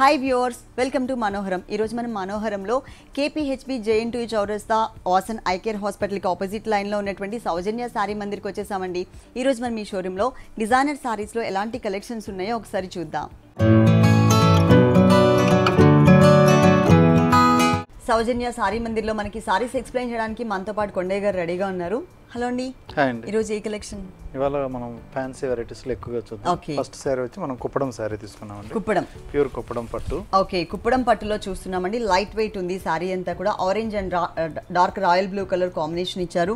Hi viewers, welcome to Manoharam. ఈ రోజు మనం మనోహరంలో KPHB JN2 చౌరస్తా వాసన్ ఐ కేర్ హాస్పిటల్ కి ఆపోజిట్ లైన్ లో ఉన్నటువంటి సౌజన్య సారీ మందిర్ కి వచ్చేసామండి. ఈ రోజు మనం ఈ షోరూమ్ లో డిజైనర్ సారీస్ లో ఎలాంటి కలెక్షన్స్ ఉన్నాయో ఒకసారి చూద్దాం. సౌజన్య సారీ మందిర్ లో మనకి సారీస్ ఎక్స్ప్లెయిన్ చేయడానికి మనతో పాటు కొండయ్య గారు రెడీగా ఉన్నారు. హలో అండి. హాయ్ అండి. ఈ రోజు ఏ కలెక్షన్? ఇవాళ మనం ఫ్యాన్సీ వెరైటీస్ లో ఎక్కువగా చూద్దాం. ఫస్ట్ సారీ వచ్చి మనం కుప్పడం సారీ తీసుకున్నామండి. కుప్పడం ప్యూర్ కుప్పడం పట్టు. ఓకే, కుప్పడం పట్టులో చూస్తున్నామండి. లైట్ వెయిట్ ఉంది సారీ అంతా కూడా. Orange and dark royal blue colour combination ఇచ్చారు.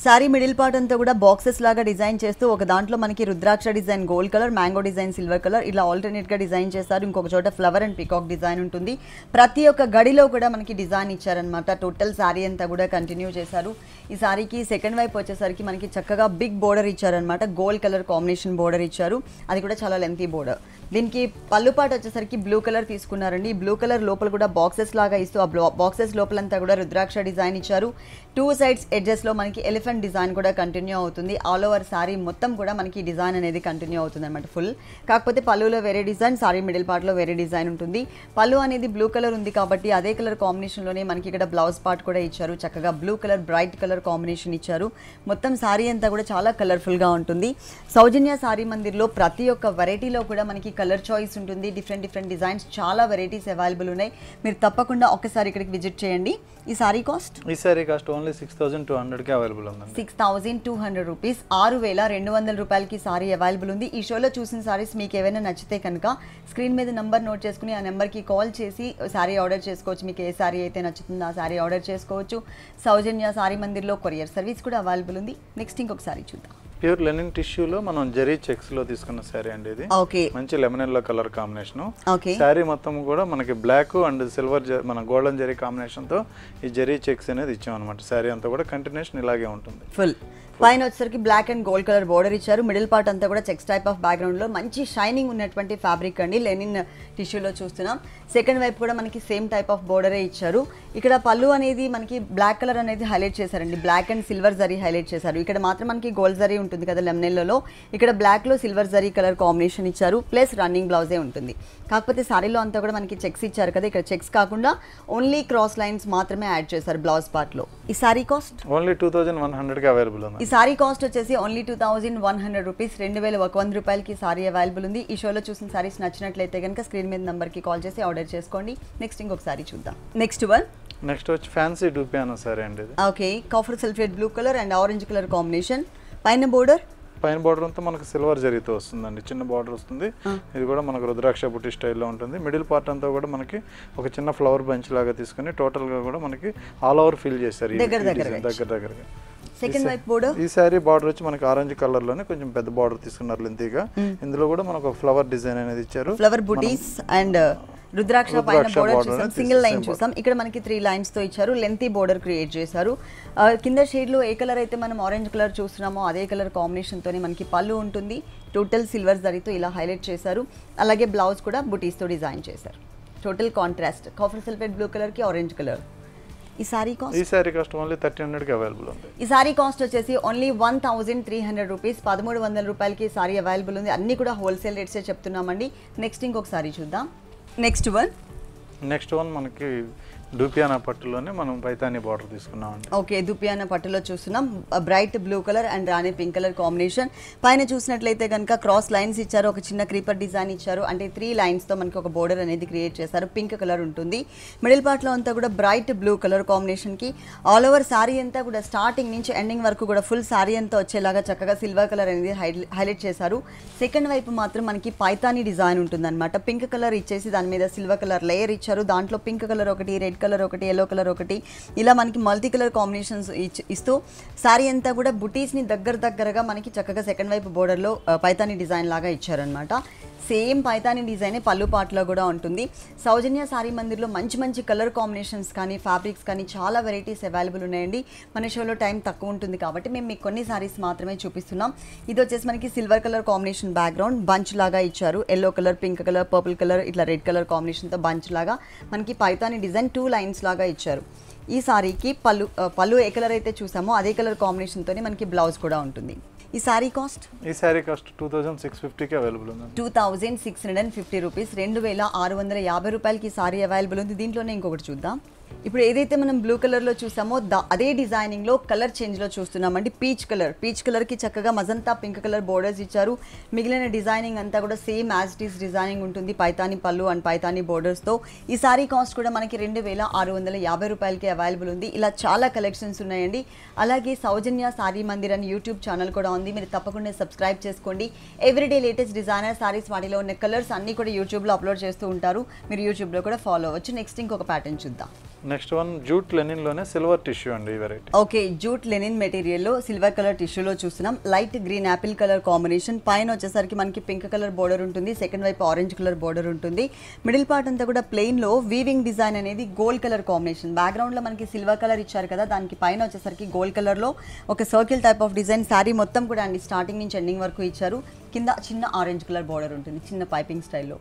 సారీ మిడిల్ పార్ట్ అంతా కూడా బాక్సెస్ లాగా డిజైన్ చేస్తూ ఒక దాంట్లో మనకి rudraksha design gold colour, mango design silver colour ఇలా ఆల్టర్నేట్ గా డిజైన్ చేస్తారు. ఇంకొక చోట ఫ్లవర్ అండ్ పికాక్ డిజైన్ ఉంటుంది. ప్రతి ఒక్క గడిలో కూడా మనకి డిజైన్ ఇచ్చారనమాట. టోటల్ సారీ అంతా కూడా కంటిన్యూ చేశారు. ఈ సారీకి సెకండ్ వైపు వచ్చేసరికి మనకి చక్కగా బిగ్ బోర్డర్ ఇచ్చారనమాట. గోల్డ్ కలర్ కాంబినేషన్ బోర్డర్ ఇచ్చారు. అది కూడా చాలా లెంతీ బోర్డర్. దీనికి పళ్ళు పాటు వచ్చేసరికి బ్లూ కలర్ తీసుకున్నారండి. ఈ బ్లూ కలర్ లోపల కూడా బాక్సెస్ లాగా ఇస్తూ ఆ బాక్సెస్ లోపలంతా కూడా రుద్రాక్ష డిజైన్ ఇచ్చారు. టూ సైడ్స్ ఎడ్జెస్ లో మనకి ఎలిఫెంట్ డిజైన్ కూడా కంటిన్యూ అవుతుంది. ఆల్ ఓవర్ సారీ మొత్తం కూడా మనకి డిజైన్ అనేది కంటిన్యూ అవుతుంది అనమాట ఫుల్. కాకపోతే పళ్ళులో వేరే డిజైన్, సారీ మిడిల్ పార్ట్ లో వేరే డిజైన్ ఉంటుంది. పళ్ళు అనేది బ్లూ కలర్ ఉంది కాబట్టి అదే కలర్ కాంబినేషన్ లోనే మనకి ఇక్కడ బ్లౌజ్ పార్ట్ కూడా ఇచ్చారు. చక్కగా blue colour bright colour combination ఇచ్చారు. మొత్తం సారీ అంతా కూడా చాలా కలర్ఫుల్ గా ఉంటుంది. సౌజన్య సారీ మందిర్ లో ప్రతి ఒక్క వెరైటీలో కూడా మనకి కలర్ చాయిస్ ఉంటుంది. డిఫరెంట్ డిజైన్స్ చాలా వెరైటీస్ అవైలబుల్ ఉన్నాయి. మీరు తప్పకుండా ఒక్కసారి ఇక్కడికి విజిట్ చేయండి. ఈ సారీ కాస్ట్ ఓన్లీ 6200 కి అవైలబుల్ ఉంది. 6200 రూపీస్, 6200 రూపాయలకి సారీ అవైలబుల్ ఉంది. ఈ షోలో చూసిన సారీస్ మీకు ఏమైనా నచ్చితే కనుక స్క్రీన్ మీద నంబర్ నోట్ చేసుకుని ఆ నెంబర్కి కాల్ చేసి సారీ ఆర్డర్ చేసుకోవచ్చు. మీకు ఏ సారీ అయితే నచ్చుతుందో ఆ సారీ ఆర్డర్ చేసుకోవచ్చు. సౌజన్య సారీ మందిర్లో కొరియర్ సర్వీస్ కూడా అవైలబుల్ ఉంది. నెక్స్ట్ ఇంకొక సారీ చూద్దాం. ప్యూర్ లెనిన్ టిష్యూలో మనం జరీ చెక్స్ లో తీసుకున్న సారీ అండి. ఇది మంచి lemon yellow colour combination. Sorry మొత్తం కూడా మనకి బ్లాక్ అండ్ సిల్వర్ మన గోల్డెన్ జరీ కాంబినేషన్ తో ఈ జరీ చెక్స్ అనేది ఇచ్చాం అనమాట. సారీ అంతా కూడా కంటిన్యూషన్ ఇలాగే ఉంటుంది. ఫుల్ పైన వచ్చేసరికి black and gold colour border ఇచ్చారు. మిడిల్ పార్ట్ అంతా కూడా చెక్స్ టైప్ ఆఫ్ బ్యాక్గ్రౌండ్ లో మంచి షైనింగ్ ఉన్నటువంటి ఫ్యాబ్రిక్ అండి. లెనిన్ టిష్యూలో చూస్తున్నాం. సెకండ్ వైపు కూడా మనకి సేమ్ టైప్ ఆఫ్ బోర్డరే ఇచ్చారు. ఇక్కడ పళ్ళు అనేది మనకి బ్లాక్ కలర్ అనేది హైలైట్ చేశారండి. Black and silver zari highlight చేశారు. ఇక్కడ మాత్రం మనకి గోల్డ్ జరీ ఉంటుంది కదా లెమనెల్లో, ఇక్కడ బ్లాక్ లో సిల్వర్ జరీ కలర్ కాంబినేషన్ ఇచ్చారు. ప్లస్ రన్నింగ్ బ్లౌజే ఉంటుంది. కాకపోతే సారీలో అంతా కూడా మనకి చెక్స్ ఇచ్చారు కదా, ఇక్కడ చెక్స్ కాకుండా ఓన్లీ క్రాస్ లైన్స్ మాత్రమే యాడ్ చేశారు బ్లౌజ్ పార్ట్ లో. ఈ సారీ కాస్ట్ ఓన్లీ 2100 కి అవైలబుల్ ఉంది. ఈ సారీ కాస్ట్ వచ్చేసి ఓన్లీ 2100 రూపీస్, 2100 రూపాయలకి సారీ అవైలబుల్ ఉంది. ఈ షోలో చూసిన సారీస్ నచ్చినట్లయితే కనుక స్క్రీన్ మీద నంబర్ కి కాల్ చేసి ఆర్డర్ చేసుకోండి. నెక్స్ట్ ఇంకొక సారీ చూద్దాం. నెక్స్ట్ వచ్చి ఫ్యాన్సీ డూపియానా సారీ అండి. Okay, copper sulphate blue colour and orange colour combination. పైన బోర్డర్ అంతా మనకు సిల్వర్ జరీతో వస్తుందండి. చిన్న బార్డర్ వస్తుంది. ఇది కూడా మనకు రుద్రాక్ష బుట్టి స్టైల్లో ఉంటుంది. మిడిల్ పార్ట్ అంతా కూడా మనకి ఒక చిన్న ఫ్లవర్ బంచ్ లాగా తీసుకుని టోటల్ గా కూడా మనకి ఆల్ ఓవర్ ఫిల్ చేస్తారు దగ్గరగా. సెకండ్ వైపు బోర్డర్. ఈ సారీ బార్డర్ వచ్చి మనకి ఆరెంజ్ కలర్ లోనే కొంచెం పెద్ద బార్డర్ తీసుకున్నారు లెంతీగా. ఇందులో కూడా మనకు ఫ్లవర్ డిజైన్ అనేది ఇచ్చారు. ఫ్లవర్ బుటీస్ అండ్ రుద్రాక్ష పైన బోర్డర్ చూసాం. సింగిల్ లైన్ చూసాం. ఇక్కడ మనకి 3 లైన్స్ తో ఇచ్చారు. లెంతీ బోర్డర్ క్రియేట్ చేశారు. కింద షేడ్ లో ఏ కలర్ అయితే మనం ఆరెంజ్ కలర్ చూస్తున్నామో అదే కలర్ కాంబినేషన్ తోనే మనకి పళ్ళు ఉంటుంది. టోటల్ సిల్వర్ జరీతో ఇలా హైలైట్ చేశారు. అలాగే బ్లౌజ్ కూడా బుటీస్ తో డిజైన్ చేశారు. Total contrast copper sulphate blue colour కి ఆరెంజ్ కలర్. ఈ సారీ కాస్ట్ ఓన్లీ 1300 కి అవైలబుల్ ఉంది. ఈ సారీ కాస్ట్ వచ్చేసి ఓన్లీ 1300 రూపీస్, 1300 రూపాయలకి సారీ అవైలబుల్ ఉంది. అన్ని కూడా హోల్సేల్ రేట్సే చెప్తున్నామండి. నెక్స్ట్ ఇంకొక సారీ చూద్దాం. నెక్స్ట్ వన్ మనకి డూపియానా పట్టులోనే మనం పైతాని బార్డర్ తీసుకున్నాం. ఓకే, దుపియానా పట్టులో చూస్తున్నాం. Bright blue colour and rani pink colour combination. పైన చూసినట్లయితే కనుక క్రాస్ లైన్స్ ఇచ్చారు. ఒక చిన్న క్రీపర్ డిజైన్ ఇచ్చారు. అంటే 3 లైన్స్ తో మనకి ఒక బోర్డర్ అనేది క్రియేట్ చేశారు. పింక్ కలర్ ఉంటుంది. మిడిల్ పార్ట్ లో అంతా కూడా బ్రైట్ బ్లూ కలర్ కాంబినేషన్ కి ఆల్ ఓవర్ సారీ అంతా కూడా స్టార్టింగ్ నుంచి ఎండింగ్ వరకు కూడా ఫుల్ సారీ అంతా వచ్చేలాగా చక్కగా సిల్వర్ కలర్ అనేది హైలైట్ చేశారు. సెకండ్ వైపు మాత్రం మనకి పైతాని డిజైన్ ఉంటుంది అనమాట. పింక్ కలర్ ఇచ్చేసి దాని మీద సిల్వర్ కలర్ లేయర్ ఇచ్చారు. దాంట్లో పింక్ కలర్ ఒకటి, రెడ్ కలర్ ఒకటి, ఎల్లో కలర్ ఒకటి, ఇలా మనకి మల్టీ కలర్ కాంబినేషన్స్ ఇస్తూ సారీ అంతా కూడా బుటీస్ ని దగ్గరగా మనకి చక్కగా సెకండ్ వైపు బోర్డర్ లో పైతాని డిజైన్ లాగా ఇచ్చారనమాట. సేమ్ పైతాని డిజైనే పళ్ళు పాటలో కూడా ఉంటుంది. సౌజన్య సారీ మందిర్లో మంచి కలర్ కాంబినేషన్స్ కానీ ఫ్యాబ్రిక్స్ కానీ చాలా వెరైటీస్ అవైలబుల్ ఉన్నాయండి. మన షోలో టైం తక్కువ ఉంటుంది కాబట్టి మేము మీకు కొన్ని సారీస్ మాత్రమే చూపిస్తున్నాం. ఇది వచ్చేసి మనకి silver colour combination background bunch లాగా ఇచ్చారు. Yellow colour, pink colour, purple colour, ఇట్లా రెడ్ కలర్ కాంబినేషన్తో బంచ్ లాగా మనకి పైతాని డిజైన్ 2 లైన్స్ లాగా ఇచ్చారు. ఈ సారీకి పళ్ళు ఏ కలర్ అయితే చూసామో అదే కలర్ కాంబినేషన్తోనే మనకి బ్లౌజ్ కూడా ఉంటుంది. ఈ సారీ కాస్ట్ 2650 కి అవైలబుల్ ఉంది. 2650 రూపీస్, 2650 రూపాయలకి సారీ అవైలబుల్ ఉంది. దీంట్లోనే ఇంకొకటి చూద్దాం. ఇప్పుడు ఏదైతే మనం బ్లూ కలర్లో చూసామో అదే డిజైనింగ్లో కలర్ చేంజ్లో చూస్తున్నామండి. పీచ్ కలర్కి చక్కగా మజంతా పింక్ కలర్ బోర్డర్స్ ఇచ్చారు. మిగిలిన డిజైనింగ్ అంతా కూడా same as it is designing ఉంటుంది, పైతాని పళ్ళు అండ్ పైతాని బోర్డర్స్తో. ఈ సారీ కాస్ట్ కూడా మనకి 2650 రూపాయలకి అవైలబుల్ ఉంది. ఇలా చాలా కలెక్షన్స్ ఉన్నాయండి. అలాగే సౌజన్య సారీ మందిర్ అని యూట్యూబ్ ఛానల్ కూడా ఉంది, మీరు తప్పకుండా సబ్స్క్రైబ్ చేసుకోండి. ఎవ్రీడే లేటెస్ట్ డిజైనర్ సారీస్, వాటిలో ఉన్న కలర్స్ అన్నీ కూడా యూట్యూబ్లో అప్లోడ్ చేస్తూ ఉంటారు, మీరు యూట్యూబ్లో కూడా ఫాలో అవ్వచ్చు. నెక్స్ట్ ఇంకొక ప్యాటర్న్ చూద్దాం. నెక్స్ట్ వన్ జూట్ లెనిన్ లోనే సిల్వర్ టిష్యూ అండి ఈ వెరైటీ. ఓకే, జూట్ లెనిన్ మెటీరియల్లో సిల్వర్ కలర్ టిష్యూలో చూస్తున్నాం. Light green apple colour combination, పైన వచ్చేసరికి మనకి పింక్ కలర్ బోర్డర్ ఉంటుంది, సెకండ్ వైపు ఆరెంజ్ కలర్ బోర్డర్ ఉంటుంది. మిడిల్ పార్ట్ అంతా కూడా ప్లెయిన్ లో వీవింగ్ డిజైన్ అనేది గోల్డ్ కలర్ కాంబినేషన్. బ్యాక్గ్రౌండ్ లో మనకి సిల్వర్ కలర్ ఇచ్చారు కదా, దానికి పైన వచ్చేసరికి గోల్డ్ కలర్ లో ఒక circle type of design sari మొత్తం కూడా అండి స్టార్టింగ్ నుంచి ఎండింగ్ వరకు ఇచ్చారు. కింద చిన్న ఆరెంజ్ కలర్ బోర్డర్ ఉంటుంది, చిన్న పైపింగ్ స్టైల్లో.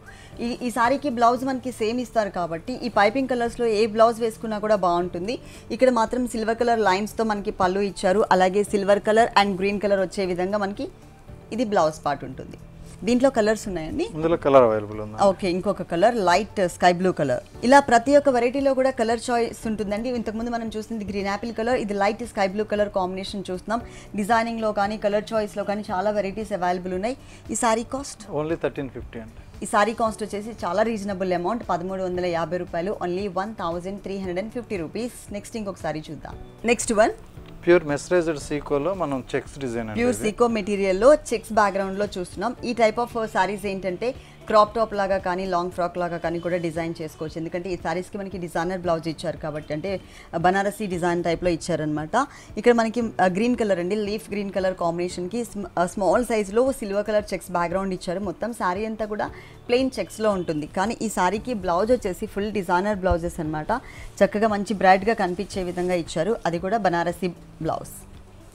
ఈ సారీకి బ్లౌజ్ మనకి సేమ్ ఇస్తారు కాబట్టి ఈ పైపింగ్ కలర్స్లో ఏ బ్లౌజ్ వేసుకున్నా కూడా బాగుంటుంది. ఇక్కడ మాత్రం సిల్వర్ కలర్ లైన్స్తో మనకి పళ్ళు ఇచ్చారు, అలాగే silver colour and green colour వచ్చే విధంగా మనకి ఇది బ్లౌజ్ పార్ట్ ఉంటుంది. దీంట్లో కలర్స్ ఉన్నాయండి, ఇందులో కలర్ అవైలబుల్ ఉంది. ఓకే, ఇంకొక colour light sky blue colour. ఇలా ప్రతి ఒక్క వెరైటీలో కూడా కలర్ చాయిస్ ఉంటుందండి. ఇంతకుముందు మనం చూస్తుంది గ్రీన్ యాపిల్ కలర్, ఇది light sky blue colour combination చూస్తున్నాం. డిజైనింగ్లో కానీ కలర్ చాయిస్లో కానీ చాలా వెరైటీస్ అవైలబుల్ ఉన్నాయి. ఈ సారీ కాస్ట్ ఓన్లీ 1350 అండి. ఈ సారీ కాస్ట్ వచ్చేసి చాలా రీజనబుల్ అమౌంట్, 1350 రూపాయలు, ఓన్లీ 1350 రూపీస్. నెక్స్ట్ ఇంకొక సారీ చూద్దాం. నెక్స్ట్ వన్ ప్యూర్ మెస్రైజ్డ్ సీకోలో మనం checks design, pure Seeko మెటీరియల్లో checks బ్యాక్గ్రౌండ్లో చూస్తున్నాం. ఈ టైప్ ఆఫ్ సారీస్ ఏంటంటే క్రాప్ టాప్ లాగా కానీ లాంగ్ ఫ్రాక్ లాగా కానీ కూడా డిజైన్ చేసుకోవచ్చు. ఎందుకంటే ఈ సారీస్కి మనకి డిజైనర్ బ్లౌజ్ ఇచ్చారు కాబట్టి, అంటే బనారసీ డిజైన్ టైప్లో ఇచ్చారనమాట. ఇక్కడ మనకి గ్రీన్ కలర్ అండి, లీఫ్ గ్రీన్ కలర్ కాంబినేషన్కి స్మాల్ సైజ్లో సిల్వర్ కలర్ చెక్స్ బ్యాక్గ్రౌండ్ ఇచ్చారు. మొత్తం శారీ అంతా కూడా ప్లెయిన్ చెక్స్లో ఉంటుంది. కానీ ఈ శారీకి బ్లౌజ్ వచ్చేసి ఫుల్ డిజైనర్ బ్లౌజెస్ అనమాట. చక్కగా మంచి బ్రైట్గా కనిపించే విధంగా ఇచ్చారు, అది కూడా బనారసీ బ్లౌజ్.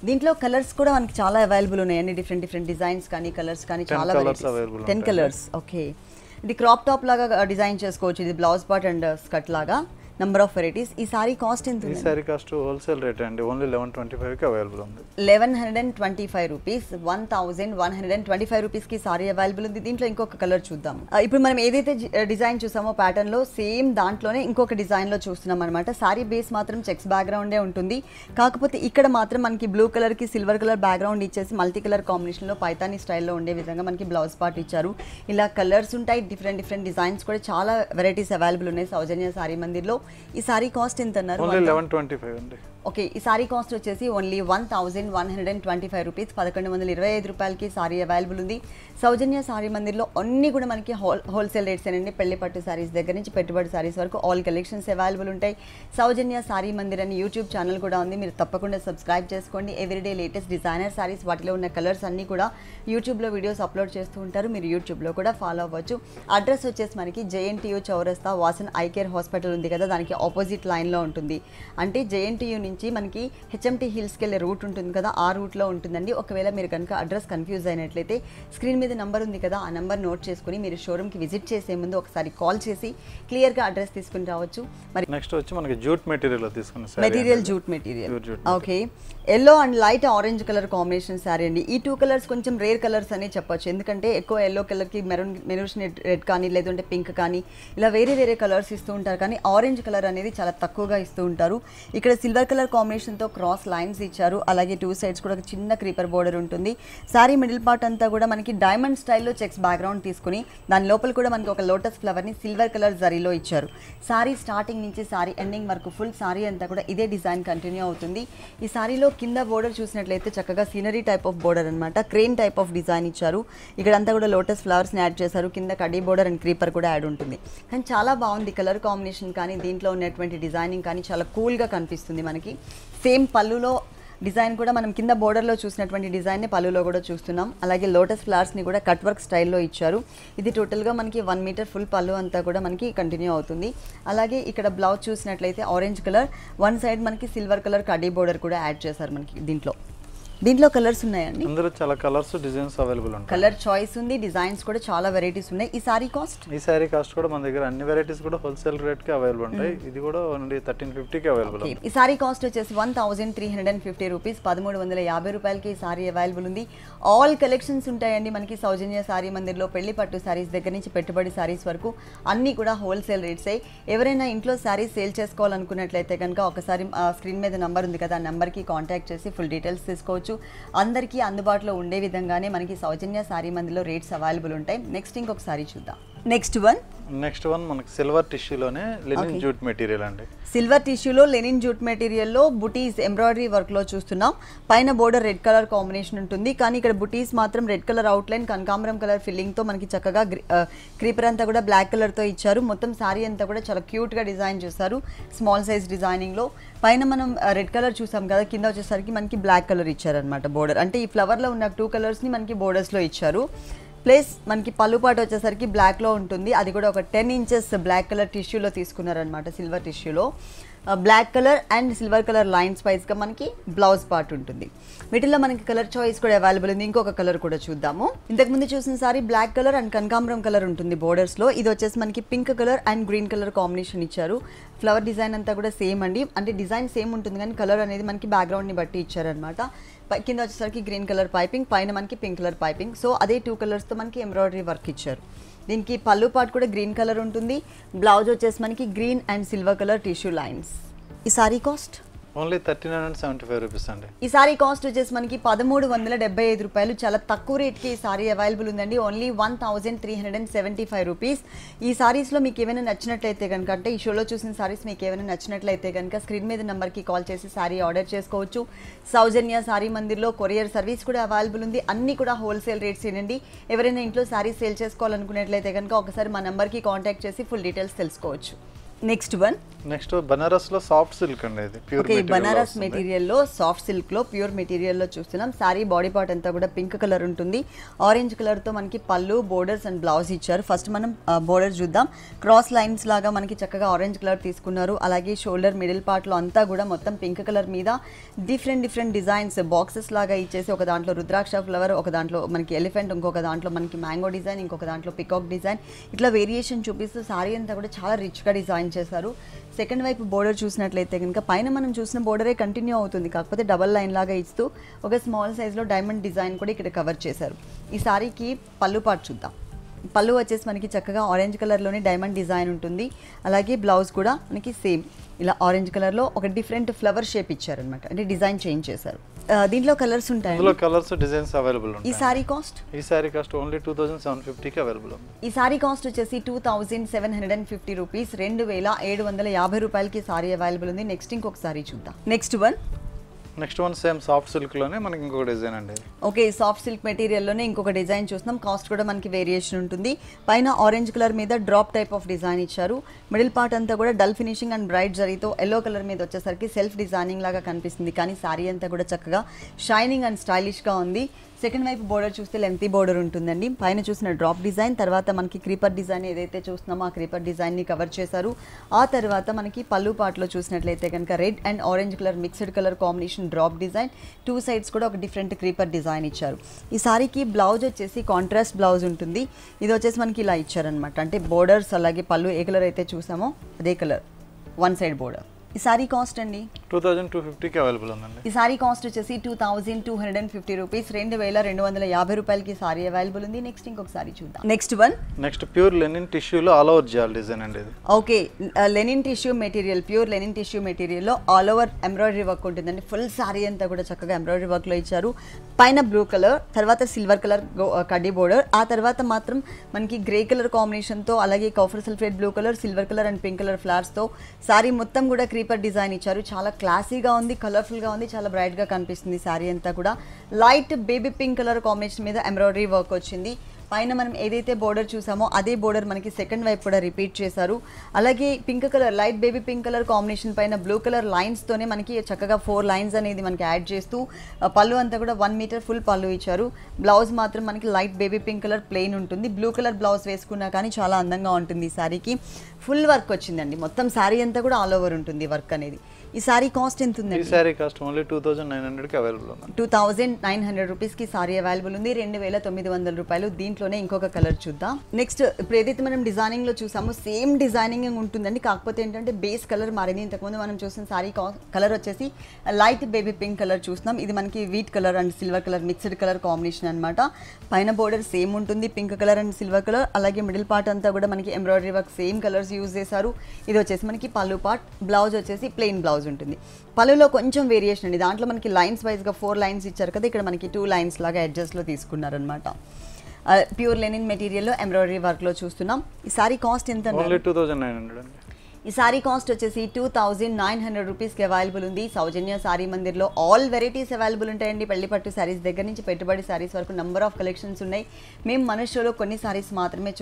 దీంట్లో కలర్స్ కూడా మనకి చాలా అవైలబుల్ ఉన్నాయండి, డిఫరెంట్ డిజైన్స్ కానీ కలర్స్ కానీ చాలా 10 కలర్స్. ఓకే, ఇది క్రాప్ టాప్ లాగా డిజైన్ చేసుకోవచ్చు, ఇది బ్లౌజ్ పార్ట్ అండ్ స్కర్ట్ లాగా. Number of varieties. ఈ సారీ కాస్ట్ ఎంత? ఈ సారీ కాస్ట్ హోల్సేల్ రేట్ అండి, ఓన్లీ 1125 కి అవైలబుల్ ఉంది. 1125 రూపీస్, 1125 రూపీస్ కి సారీ అవైలబుల్ ఉంది. దీంట్లో ఇంకొక కలర్ చూద్దాం. ఇప్పుడు మనం ఏదైతే డిజైన్ చూసామో ప్యాటర్న్ లో సేమ్ దాంట్లోనే ఇంకొక డిజైన్ లో చూస్తున్నాం అనమాట. సారీ బేస్ మాత్రం చెక్స్ బ్యాక్గ్రౌండే ఉంటుంది, కాకపోతే ఇక్కడ మాత్రం మనకి బ్లూ కలర్ కి సిల్వర్ కలర్ బ్యాక్గ్రౌండ్ ఇచ్చేసి మల్టీ కలర్ కాంబినేషన్ లో పైతాని స్టైల్లో ఉండే విధంగా మనకి బ్లౌజ్ పార్ట్ ఇచ్చారు. ఇలా కలర్స్ ఉంటాయి, డిఫరెంట్ డిజైన్స్ కూడా చాలా వెరైటీస్ అవైలబుల్ ఉన్నాయి సౌజన్య సారీ మందిర్లో. ఈ సారీ కాస్ట్ ఎంత అన్నారు? 1125 అండి. ఓకే, ఈ సారీ కాస్ట్ వచ్చేసి ఓన్లీ 1125 రూపీస్, 1125 రూపాయలకి సారీ అవైలబుల్ ఉంది. సౌజన్య సారీ మందిర్లో అన్నీ కూడా మనకి హోల్సేల్ రేట్స్ అండి. పెళ్లి పట్టు సారీస్ దగ్గర నుంచి పెట్టుబడి సారీస్ వరకు ఆల్ కలెక్షన్స్ అవైలబుల్ ఉంటాయి. సౌజన్య సారీ మందిర్ అని యూట్యూబ్ ఛానల్ కూడా ఉంది, మీరు తప్పకుండా సబ్స్క్రైబ్ చేసుకోండి. ఎవ్రీడే లేటెస్ట్ డిజైనర్ సారీస్, వాటిలో ఉన్న కలర్స్ అన్నీ కూడా యూట్యూబ్లో వీడియోస్ అప్లోడ్ చేస్తూ ఉంటారు, మీరు యూట్యూబ్లో కూడా ఫాలో అవ్వచ్చు. అడ్రస్ వచ్చేసి మనకి JNTU చౌరస్తా వాసన్ ఐ కేర్ హాస్పిటల్ ఉంది కదా, దానికి ఆపోజిట్ లైన్లో ఉంటుంది. అంటే JNTU నుంచి మనకి HMT హిల్స్కి వెళ్ళే రూట్ ఉంటుంది కదా, ఆ రూట్లో ఉంటుందండి. ఒకవేళ మీరు కనుక అడ్రస్ కన్ఫ్యూజ్ అయినట్లయితే స్క్రీన్ మీద నెంబర్ ఉంది కదా, ఆ నెంబర్ నోట్ చేసుకుని మీరు షోరూమ్కి విజిట్ చేసే ముందు ఒకసారి కాల్ చేసి క్లియర్గా అడ్రస్ తీసుకుని రావచ్చు. మరి నెక్స్ట్ వచ్చి మనకి జూట్ మెటీరియల్ తీసుకున్నాం. Material jute material. Okay, yellow and light orange colour combination sorry అండి. ఈ 2 కలర్స్ కొంచెం రేర్ కలర్స్ అని చెప్పొచ్చు, ఎందుకంటే ఎక్కువ ఎల్లో కలర్కి మెరూన్ రెడ్ కానీ లేదంటే పింక్ కానీ ఇలా వేరే కలర్స్ ఇస్తూ ఉంటారు, కానీ ఆరెంజ్ కలర్ అనేది చాలా తక్కువగా ఇస్తూ ఉంటారు. ఇక్కడ సిల్వర్ కలర్ కాంబినేషన్తో క్రాస్ లైన్స్ ఇచ్చారు, అలాగే 2 సైడ్స్ కూడా ఒక చిన్న క్రీపర్ బోర్డర్ ఉంటుంది. సారీ మిడిల్ పార్ట్ అంతా కూడా మనకి డైమండ్ స్టైల్లో చెక్స్ బ్యాక్గ్రౌండ్ తీసుకుని దాని లోపల కూడా మనకి ఒక లోటస్ ఫ్లవర్ని సిల్వర్ కలర్ జరీలో ఇచ్చారు. సారీ స్టార్టింగ్ నుంచి సారీ ఎండింగ్ వరకు ఫుల్ సారీ అంతా కూడా ఇదే డిజైన్ కంటిన్యూ అవుతుంది. ఈ సారీలో కింద బోర్డర్ చూసినట్లయితే చక్కగా సీనరీ టైప్ ఆఫ్ బోర్డర్ అనమాట, క్రేన్ టైప్ ఆఫ్ డిజైన్ ఇచ్చారు. ఇక్కడంతా కూడా లోటస్ ఫ్లవర్స్ని యాడ్ చేశారు, కింద కడీ బోర్డర్ అండ్ క్రీపర్ కూడా యాడ్ ఉంటుంది. కానీ చాలా బాగుంది కలర్ కాంబినేషన్ కానీ దీంట్లో ఉన్నటువంటి డిజైనింగ్ కానీ చాలా కూల్గా కనిపిస్తుంది మనకి. సేమ్ పళ్ళులో డిజైన్ కూడా మనం కింద బోర్డర్లో చూసినటువంటి డిజైన్ని పళ్ళులో కూడా చూస్తున్నాం. అలాగే లోటస్ ఫ్లవర్స్ని కూడా కట్ వర్క్ స్టైల్లో ఇచ్చారు. ఇది టోటల్గా మనకి 1 మీటర్ ఫుల్ పళ్ళు అంతా కూడా మనకి కంటిన్యూ అవుతుంది. అలాగే ఇక్కడ బ్లౌజ్ చూసినట్లయితే ఆరెంజ్ కలర్, 1 సైడ్ మనకి సిల్వర్ కలర్ కడీ బోర్డర్ కూడా యాడ్ చేశారు మనకి దీంట్లో. దీంట్లో కలర్స్ ఉన్నాయండి? అందులో చాలా కలర్స్ డిజైన్స్ అవైలబుల్ ఉంటాయి. కలర్ చాయిస్ ఉంది, డిజైన్స్ కూడా చాలా వెరైటీస్ ఉన్నాయి. ఈ సారీ కాస్ట్? ఈ సారీ కాస్ట్ కూడా మన దగ్గర అన్ని వెరైటీస్ కూడా హోల్సేల్ రేట్ కి అవైలబుల్ ఉంటాయి. ఇది కూడా ఓన్లీ 1350 కి అవైలబుల్ ఉంది. ఈ సారీ కాస్ట్ వచ్చేసి 1350 రూపీస్, 1350 రూపాయలకి ఈ సారీ అవైలబుల్ ఉంది. ఆల్ కలెక్షన్స్ ఉంటాయండి మనకి సౌజన్య సారీ మందిర్లో. పెళ్లి పట్టు సారీస్ దగ్గర నుంచి పెట్టుబడి సారీస్ వరకు అన్ని కూడా హోల్సేల్ రేట్స్. ఎవరైనా ఇంట్లో సారీస్ సేల్ చేసుకోవాలనుకున్నట్లయితే కనుక ఒకసారి స్క్రీన్ మీద నంబర్ ఉంది కదా, ఆ నెంబర్కి కాంటాక్ట్ చేసి ఫుల్ డీటెయిల్స్ తీసుకోవచ్చు. అందరికీ అందుబాటులో ఉండే విధంగానే మనకి సౌజన్య సారీ మందిలో రేట్స్ అవైలబుల్ ఉంటాయి. నెక్స్ట్ ఇంకొక సారీ చూద్దాం. నెక్స్ట్ వన్ మనకి సిల్వర్ టిష్యూలోనే లెనిన్ జూట్ మెటీరియల్ అండి. సిల్వర్ టిష్యూలో లెనిన్ జూట్ మెటీరియల్లో బుటీస్ ఎంబ్రాయిడరీ వర్క్లో చూస్తున్నాం. పైన బోర్డర్ రెడ్ కలర్ కాంబినేషన్ ఉంటుంది, కానీ ఇక్కడ బుటీస్ మాత్రం రెడ్ కలర్ అవుట్లైన్ కనకాంబరం కలర్ ఫిల్లింగ్తో మనకి చక్కగా క్రీపర్ అంతా కూడా బ్లాక్ కలర్తో ఇచ్చారు. మొత్తం సారీ అంతా కూడా చాలా క్యూట్గా డిజైన్ చేశారు స్మాల్ సైజ్ డిజైనింగ్లో. పైన మనం రెడ్ కలర్ చూసాం కదా, కింద వచ్చేసరికి మనకి బ్లాక్ కలర్ ఇచ్చారనమాట బోర్డర్. అంటే ఈ ఫ్లవర్లో ఉన్న 2 కలర్స్ని మనకి బోర్డర్స్లో ఇచ్చారు. ప్లస్ మనకి పళ్ళు పాటు వచ్చేసరికి బ్లాక్లో ఉంటుంది, అది కూడా ఒక 10 ఇంచెస్ బ్లాక్ కలర్ టిష్యూలో తీసుకున్నారనమాట. సిల్వర్ టిష్యూలో black colour and silver colour lines వైజ్గా మనకి బ్లౌజ్ పార్ట్ ఉంటుంది. వీటిలో మనకి కలర్ చాయిస్ కూడా అవైలబుల్ ఉంది. ఇంకొక కలర్ కూడా చూద్దాము. ఇంతకుముందు చూసిన సారీ బ్లాక్ కలర్ అండ్ కనకాంబరం కలర్ ఉంటుంది బోర్డర్స్లో. ఇది వచ్చేసి మనకి pink colour and green colour combination ఇచ్చారు. ఫ్లవర్ డిజైన్ అంతా కూడా సేమ్ అండి, అంటే డిజైన్ సేమ్ ఉంటుంది కానీ కలర్ అనేది మనకి బ్యాక్గ్రౌండ్ని బట్టి ఇచ్చారనమాట. కింద వచ్చేసరికి గ్రీన్ కలర్ పైపింగ్, పైన మనకి పింక్ కలర్ పైపింగ్. సో అదే 2 కలర్స్తో మనకి ఎంబ్రాయిడరీ వర్క్ ఇచ్చారు. దీనికి పళ్ళు పార్ట్ కూడా గ్రీన్ కలర్ ఉంటుంది. బ్లౌజ్ వచ్చేసి మనకి green and silver colour tissue lines. ఈ సారీ కాస్ట్ ఓన్లీ 1375 రూపీస్ అండి. ఈ సారీ కాస్ట్ వచ్చేసి మనకి 1375 రూపాయలు. చాలా తక్కువ రేట్కి ఈ సారీ అవైలబుల్ ఉందండి. Only 1375 rupees. ఈ సారీస్లో మీకు ఏమైనా నచ్చినట్లయితే కనుక, అంటే ఈ షోలో చూసిన సారీస్ మీకు ఏమైనా నచ్చినట్లయితే కనుక స్క్రీన్ మీద నెంబర్కి కాల్ చేసి సారీ ఆర్డర్ చేసుకోవచ్చు. సౌజన్య సారీ మందిర్లో కొరియర్ సర్వీస్ కూడా అవైలబుల్ ఉంది. అన్నీ కూడా హోల్సేల్ రేట్స్ ఏనండి. ఎవరైనా ఇంట్లో సారీస్ సేల్ చేసుకోవాలనుకున్నట్లయితే కనుక ఒకసారి మా నెంబర్కి కాంటాక్ట్ చేసి ఫుల్ డీటెయిల్స్ తెలుసుకోవచ్చు. నెక్స్ట్ బనారస్ లో సాఫ్ట్ సిల్క్ అండి. ఇది ప్యూర్ బనారస్ మెటీరియల్ లో సాఫ్ట్ సిల్క్ లో ప్యూర్ మెటీరియల్ లో చూస్తున్నాం. సారీ బాడీ పార్ట్ అంతా కూడా పింక్ కలర్ ఉంటుంది. ఆరెంజ్ కలర్ తో మనకి పళ్ళు, బోర్డర్స్ అండ్ బ్లౌజ్ ఇచ్చారు. ఫస్ట్ మనం బోర్డర్ చూద్దాం. క్రాస్ లైన్స్ లాగా మనకి చక్కగా ఆరెంజ్ కలర్ తీసుకున్నారు. అలాగే షోల్డర్ మిడిల్ పార్ట్ లో అంతా కూడా మొత్తం పింక్ కలర్ మీద డిఫరెంట్ డిజైన్స్ బాక్సెస్ లాగా ఇచ్చేసి, ఒక దాంట్లో రుద్రాక్ష ఫ్లవర్, ఒక దాంట్లో మనకి ఎలిఫెంట్, ఇంకొక దాంట్లో మనకి మ్యాంగో డిజైన్, ఇంకొక దాంట్లో పికాక్ డిజైన్, ఇట్లా వేరియేషన్ చూపిస్తూ సారీ అంతా కూడా చాలా రిచ్ గా డిజైన్ చేశారు. సెకండ్ వైపు బోర్డర్ చూసినట్లయితే కనుక పైన మనం చూసిన బోర్డరే కంటిన్యూ అవుతుంది, కాకపోతే డబల్ లైన్ లాగా ఇస్తూ ఒక స్మాల్ సైజ్లో డైమండ్ డిజైన్ కూడా ఇక్కడ కవర్ చేశారు. ఈ సారీకి పళ్ళు పార్ట్ చూద్దాం. పళ్ళు వచ్చేసి మనకి చక్కగా ఆరెంజ్ కలర్లోనే డైమండ్ డిజైన్ ఉంటుంది. అలాగే బ్లౌజ్ కూడా మనకి సేమ్ ఇలా ఆరెంజ్ కలర్లో ఒక డిఫరెంట్ ఫ్లవర్ షేప్ ఇచ్చారనమాట, అంటే డిజైన్ చేంజ్ చేశారు. దీంట్లో కలర్స్ ఉంటాయి. ఇందులో కలర్స్ డిజైన్స్ అవైలబుల్ ఉంటాయి. ఈ సారీ కాస్ట్ ఓన్లీ 2750 కి అవైలబుల్ ఉంది. ఈ సారీ కాస్ట్ వచ్చేసి 2750 రూపీస్, 2750 రూపాయలకి సారీ అవైలబుల్ ఉంది. నెక్స్ట్ ఇంకొక సారీ చూద్దాం. Next one same soft silk లోనే మనకి ఇంకొక డిజైన్ అండి. ఓకే, సాఫ్ట్ సిల్క్ మెటీరియల్ లోనే ఇంకొక డిజైన్ చూస్తున్నాం. కాస్ట్ కూడా మనకి వేరియేషన్ ఉంటుంది. పైన ఆరెంజ్ కలర్ మీద డ్రాప్ టైప్ ఆఫ్ డిజైన్ ఇచ్చారు. మిడిల్ పార్ట్ అంతా కూడా డల్ ఫినిషింగ్ అండ్ బ్రైట్ జరీతో ఎల్లో కలర్ మీద వచ్చేసరికి సెల్ఫ్ డిజైనింగ్ లాగా కనిపిస్తుంది, కానీ సారీ అంతా కూడా చక్కగా షైనింగ్ అండ్ స్టైలిష్ గా ఉంది. సెకండ్ వైపు బోర్డర్ చూస్తే లెంతీ బోర్డర్ ఉంటుందండి. పైన చూసిన డ్రాప్ డిజైన్, తర్వాత మనకి క్రీపర్ డిజైన్ ఏదైతే చూస్తున్నామో ఆ క్రీపర్ డిజైన్ని కవర్ చేశారు. ఆ తర్వాత మనకి పళ్ళు పార్ట్లో చూసినట్లయితే కనుక red and orange colour mixed colour combination drop design, 2 sides కూడా ఒక డిఫరెంట్ క్రీపర్ డిజైన్ ఇచ్చారు. ఈ సారీకి బ్లౌజ్ వచ్చేసి కాంట్రాస్ట్ బ్లౌజ్ ఉంటుంది. ఇది వచ్చేసి మనకి ఇలా ఇచ్చారనమాట, అంటే బోర్డర్స్ అలాగే పళ్ళు ఏ కలర్ అయితే చూసామో అదే కలర్ 1 సైడ్ బోర్డర్. ఈ సారీ కాస్ట్ అండి 2250 కి అవైలబుల్ ఉందండి. ఈ సారీ కాస్ట్ వచ్చేసి 2250 రూపీస్, 2250 రూపాయలకి సారీ అవైలబుల్ ఉంది. నెక్స్ట్ ఇంకొక సారీ చూద్దాం. నెక్స్ట్ ప్యూర్ లెనిన్ టిష్యూలో ఆల్ ఓవర్ జాల్ డిజైన్ అండి. ఇది okay, linen tissue material, pure linen tissue మెటీరియల్లో ఆల్ ఓవర్ ఎంబ్రాయిడరీ వర్క్ ఉంటుందండి. ఫుల్ సారీ అంతా కూడా చక్కగా ఎంబ్రాయిడరీ వర్క్లో ఇచ్చారు. పైన బ్లూ కలర్, తర్వాత సిల్వర్ కలర్ కడ్డీ బోర్డర్, ఆ తర్వాత మాత్రం మనకి గ్రే కలర్ కాంబినేషన్తో అలాగే copper sulphate blue colour, silver colour and pink colour ఫ్లవర్స్తో సారీ మొత్తం కూడా క్రీపర్ డిజైన్ ఇచ్చారు. చాలా క్లాసీగా ఉంది, కలర్ఫుల్గా ఉంది, చాలా బ్రైట్గా కనిపిస్తుంది సారీ అంతా కూడా. Light baby pink colour combination మీద ఎంబ్రాయిడరీ వర్క్ వచ్చింది. పైన మనం ఏదైతే బోర్డర్ చూసామో అదే బోర్డర్ మనకి సెకండ్ వైపు కూడా రిపీట్ చేశారు. అలాగే pink colour, light baby pink colour combination పైన బ్లూ కలర్ లైన్స్తోనే మనకి చక్కగా 4 లైన్స్ అనేది మనకి యాడ్ చేస్తూ పళ్ళు అంతా కూడా 1 మీటర్ ఫుల్ పళ్ళు ఇచ్చారు. బ్లౌజ్ మాత్రం మనకి light baby pink colour plain ఉంటుంది. బ్లూ కలర్ బ్లౌజ్ వేసుకున్నా కానీ చాలా అందంగా ఉంటుంది. ఈ శారీకి ఫుల్ వర్క్ వచ్చిందండి. మొత్తం శారీ అంతా కూడా ఆల్ ఓవర్ ఉంటుంది వర్క్ అనేది. ఈ సారీ కాస్ట్ ఎంత ఉందండి? ఈ సారీ కాస్ట్ ఓన్లీ 2900 కి అవైలబుల్ ఉంది. 2900 రూపీస్ కి సారీ అవైలబుల్ ఉంది. 2900 రూపాయలు. దీంట్లోనే ఇంకొక కలర్ చూద్దాం. నెక్స్ట్ ఇప్పుడు ఏదైతే మనం డిజైనింగ్ లో చూసామో సేమ్ డిజైనింగ్ ఉంటుందండి. కాకపోతే ఏంటంటే బేస్ కలర్ మారింది. ఇంతకుముందు మనం చూసిన సారీ కలర్ వచ్చేసి లైట్ బేబీ పింక్ కలర్ చూస్తున్నాం. ఇది మనకి wheat colour and silver colour mixed colour combination అనమాట. పైన బోర్డర్ సేమ్ ఉంటుంది, pink colour and silver colour. అలాగే మిడిల్ పార్ట్ అంతా కూడా మనకి embroidery work same colours use చేశారు. ఇది వచ్చేసి మనకి పళ్ళు పార్ట్. బ్లౌజ్ వచ్చేసి ప్లెయిన్ బ్లౌజ్ ఉంటుంది. పళ్ళులో కొంచెం వేరియేషన్ అండి. దాంట్లో మనకి లైన్స్ వైజ్గా 4 లైన్స్ ఇచ్చారు కదా, ఇక్కడ మనకి 2 లైన్స్ లాగా అడ్జస్ట్లో తీసుకున్నారనమాట. ప్యూర్ లెనిన్ మెటీరియల్లో ఎంబ్రాయిడరీ వర్క్లో చూస్తున్నాం. ఈ సారీ కాస్ట్ ఎంత? 2900 అండి. ఈ సారీ కాస్ట్ వచ్చేసి 2900 రూపీస్కి అవైలబుల్ ఉంది. సౌజన్య సారీ మందిర్లో ఆల్ వెరైటీస్ అవైలబుల్ ఉంటాయండి. పెళ్లి పట్టు సారీస్ దగ్గర నుంచి పెట్టుబడి సారీస్ వరకు నెంబర్ ఆఫ్ కలెక్షన్స్ ఉన్నాయి. మేము మన షోలో కొన్ని సారీస్ మాత్రమే